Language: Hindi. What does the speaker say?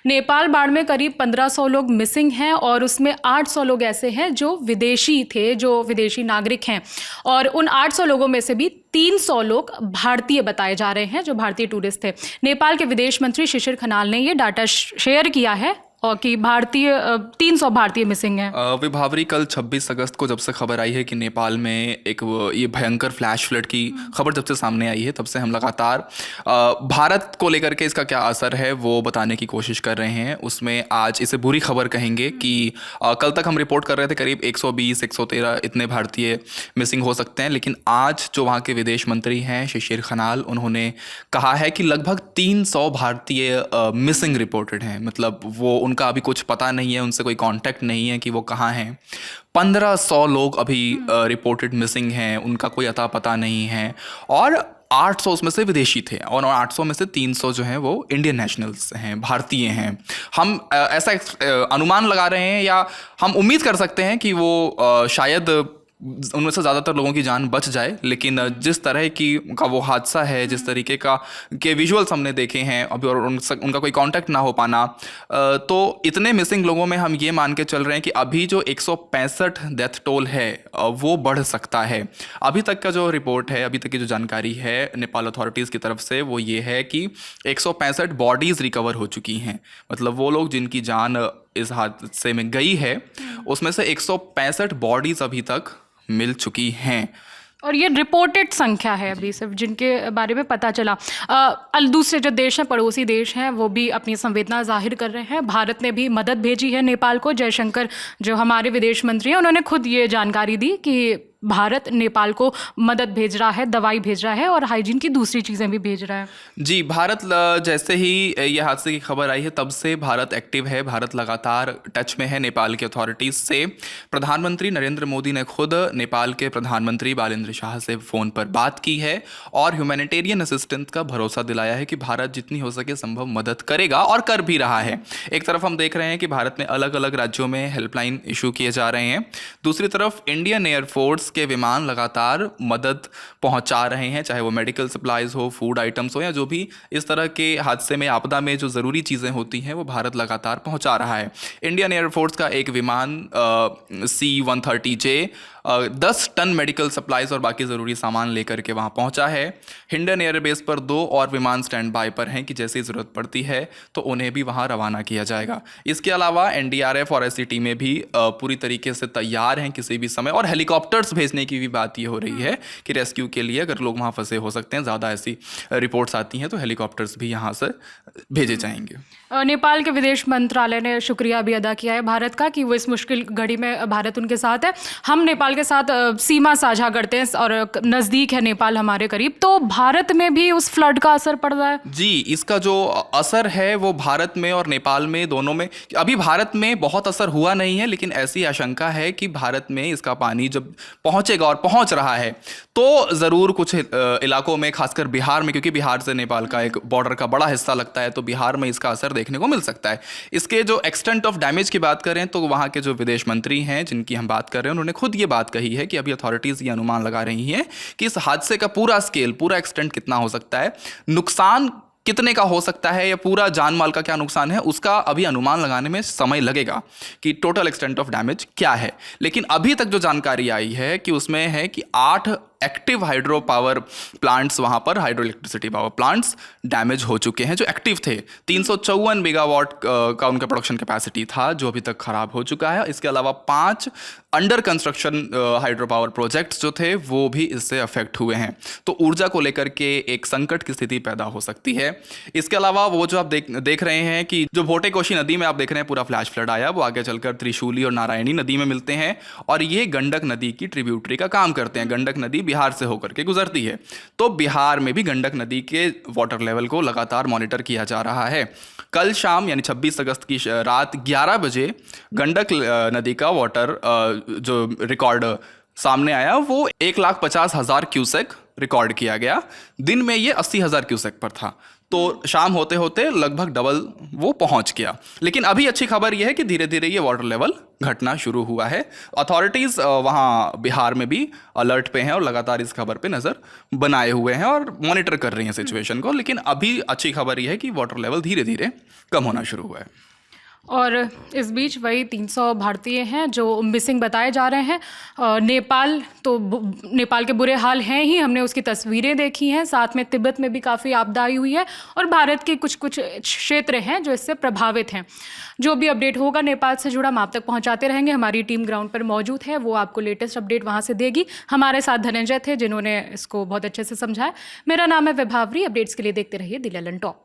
नेपाल बाढ़ में करीब 1500 लोग मिसिंग हैं और उसमें 800 लोग ऐसे हैं जो विदेशी थे, जो विदेशी नागरिक हैं। और उन 800 लोगों में से भी 300 लोग भारतीय बताए जा रहे हैं, जो भारतीय टूरिस्ट थे। नेपाल के विदेश मंत्री शिशिर खनाल ने ये डाटा शेयर किया है और कि 300 भारतीय मिसिंग हैं। विभावरी, कल 26 अगस्त को जब से खबर आई है कि नेपाल में ये भयंकर फ्लैश फ्लड की खबर जब से सामने आई है, तब से हम लगातार भारत को लेकर के इसका क्या असर है वो बताने की कोशिश कर रहे हैं। उसमें आज इसे बुरी खबर कहेंगे कि कल तक हम रिपोर्ट कर रहे थे करीब 120-113 इतने भारतीय मिसिंग हो सकते हैं, लेकिन आज जो वहाँ के विदेश मंत्री हैं शिशिर खनाल, उन्होंने कहा है कि लगभग 300 भारतीय मिसिंग रिपोर्टेड हैं। मतलब वो उनका अभी कुछ पता नहीं है, उनसे कोई कांटेक्ट नहीं है कि वो कहाँ हैं। 1500 लोग अभी रिपोर्टेड मिसिंग हैं, उनका कोई अता पता नहीं है। और 800 उसमें से विदेशी थे और 800 में से 300 जो हैं वो इंडियन नेशनल्स हैं, भारतीय हैं। हम ऐसा अनुमान लगा रहे हैं या हम उम्मीद कर सकते हैं कि वो शायद उनमें से ज़्यादातर लोगों की जान बच जाए, लेकिन जिस तरह का वो हादसा है, जिस तरीके के विजुअल्स हमने देखे हैं अभी, और उनका कोई कांटेक्ट ना हो पाना, तो इतने मिसिंग लोगों में हम ये मान के चल रहे हैं कि अभी जो 165 डेथ टोल है वो बढ़ सकता है। अभी तक का जो रिपोर्ट है, अभी तक की जो जानकारी है नेपाल अथॉरिटीज़ की तरफ से, वो ये है कि 165 बॉडीज़ रिकवर हो चुकी हैं। मतलब वो लोग जिनकी जान इस हादसे में गई है, उसमें से 165 बॉडीज़ अभी तक मिल चुकी हैं। और ये रिपोर्टेड संख्या है अभी सिर्फ, जिनके बारे में पता चला। दूसरे जो देश हैं, पड़ोसी देश हैं, वो भी अपनी संवेदना जाहिर कर रहे हैं। भारत ने भी मदद भेजी है नेपाल को। जयशंकर जो हमारे विदेश मंत्री हैं, उन्होंने खुद ये जानकारी दी कि भारत नेपाल को मदद भेज रहा है, दवाई भेज रहा है और हाइजीन की दूसरी चीज़ें भी भेज रहा है। जी, भारत जैसे ही ये हादसे की खबर आई है तब से भारत एक्टिव है। भारत लगातार टच में है नेपाल की अथॉरिटीज़ से। प्रधानमंत्री नरेंद्र मोदी ने खुद नेपाल के प्रधानमंत्री बालेंद्र शाह से फ़ोन पर बात की है और ह्यूमैनिटेरियन असिस्टेंस का भरोसा दिलाया है कि भारत जितनी हो सके संभव मदद करेगा और कर भी रहा है। एक तरफ हम देख रहे हैं कि भारत में अलग अलग राज्यों में हेल्पलाइन इशू किए जा रहे हैं, दूसरी तरफ इंडियन एयरफोर्स के विमान लगातार मदद पहुंचा रहे हैं, चाहे वो मेडिकल सप्लाईज हो, फूड आइटम्स हो, या जो भी इस तरह के हादसे में, आपदा में जो ज़रूरी चीज़ें होती हैं वो भारत लगातार पहुंचा रहा है। इंडियन एयरफोर्स का एक विमान C-130J 10 टन मेडिकल सप्लाईज और बाकी ज़रूरी सामान लेकर के वहाँ पहुँचा है। हिंडन एयरबेस पर 2 और विमान स्टैंड बाय पर हैं कि जैसे ही ज़रूरत पड़ती है तो उन्हें भी वहाँ रवाना किया जाएगा। इसके अलावा NDRF और ऐसी टीमें भी पूरी तरीके से तैयार हैं किसी भी समय, और हेलीकॉप्टर्स भेजने की भी बात ये हो रही है कि रेस्क्यू के लिए अगर लोग वहाँ फंसे हो सकते हैं, ज़्यादा ऐसी रिपोर्ट्स आती हैं, तो हेलीकॉप्टर्स भी यहाँ से भेजे जाएंगे। नेपाल के विदेश मंत्रालय ने शुक्रिया भी अदा किया है भारत का कि वो इस मुश्किल घड़ी में भारत उनके साथ है। हम नेपाल के साथ सीमा साझा करते हैं और नज़दीक है नेपाल हमारे करीब, तो भारत में भी उस फ्लड का असर पड़ रहा है। जी, इसका जो असर है वो भारत में और नेपाल में, दोनों में, अभी भारत में बहुत असर हुआ नहीं है, लेकिन ऐसी आशंका है कि भारत में इसका पानी जब पहुंचेगा और पहुंच रहा है तो ज़रूर कुछ इलाकों में, खासकर बिहार में, क्योंकि बिहार से नेपाल का एक बॉर्डर का बड़ा हिस्सा लगता है, तो बिहार में इसका असर देखने को मिल सकता है। इसके जो एक्सटेंट ऑफ डैमेज की बात करें तो वहाँ के जो विदेश मंत्री हैं जिनकी हम बात कर रहे हैं, उन्होंने खुद ये बात कही है कि अभी अथॉरिटीज़ ये अनुमान लगा रही हैं कि इस हादसे का पूरा स्केल, पूरा एक्सटेंट कितना हो सकता है, नुकसान कितने का हो सकता है, या पूरा जान माल का क्या नुकसान है, उसका अभी अनुमान लगाने में समय लगेगा कि टोटल एक्सटेंट ऑफ डैमेज क्या है। लेकिन अभी तक जो जानकारी आई है कि उसमें है कि 8 एक्टिव हाइड्रो पावर प्लांट्स, वहाँ पर hydro electricity power plants damage हो चुके हैं जो एक्टिव थे। 354 मेगावाट का उनका प्रोडक्शन कैपेसिटी था जो अभी तक खराब हो चुका है। इसके अलावा 5 under construction hydro power projects जो थे वो भी इससे अफेक्ट हुए हैं। तो ऊर्जा को लेकर के एक संकट की स्थिति पैदा हो सकती है। इसके अलावा वो जो आप देख रहे हैं कि जो भोटेकोशी नदी में आप देख रहे हैं पूरा फ्लैश फ्लड आया, वो आगे चलकर त्रिशूली और नारायणी नदी में मिलते हैं और ये गंडक नदी की ट्रिब्यूटरी का काम करते हैं। गंडक नदी बिहार से होकर के गुजरती है, तो बिहार में भी गंडक नदी के वाटर लेवल को लगातार मॉनिटर किया जा रहा है। कल शाम यानी 26 अगस्त की रात 11 बजे गंडक नदी का वाटर जो रिकॉर्ड सामने आया वो 1,50,000 क्यूसेक रिकॉर्ड किया गया। दिन में ये 80,000 क्यूसेक पर था। तो शाम होते होते लगभग डबल वो पहुंच गया। लेकिन अभी अच्छी खबर यह है कि धीरे धीरे ये वाटर लेवल घटना शुरू हुआ है। अथॉरिटीज़ वहाँ बिहार में भी अलर्ट पे हैं और लगातार इस खबर पे नज़र बनाए हुए हैं और मॉनिटर कर रही हैं सिचुएशन को। लेकिन अभी अच्छी खबर यह है कि वाटर लेवल धीरे धीरे कम होना शुरू हुआ है। और इस बीच वही 300 भारतीय हैं जो मिसिंग बताए जा रहे हैं। नेपाल तो नेपाल के बुरे हाल हैं ही, हमने उसकी तस्वीरें देखी हैं। साथ में तिब्बत में भी काफ़ी आपदा आई हुई है और भारत के कुछ कुछ क्षेत्र हैं जो इससे प्रभावित हैं। जो भी अपडेट होगा नेपाल से जुड़ा हम आप तक पहुंचाते रहेंगे। हमारी टीम ग्राउंड पर मौजूद है, वो आपको लेटेस्ट अपडेट वहां से देगी। हमारे साथ धनंजय थे जिन्होंने इसको बहुत अच्छे से समझाया। मेरा नाम है विभावरी। अपडेट्स के लिए देखते रहिए द ललन टॉप।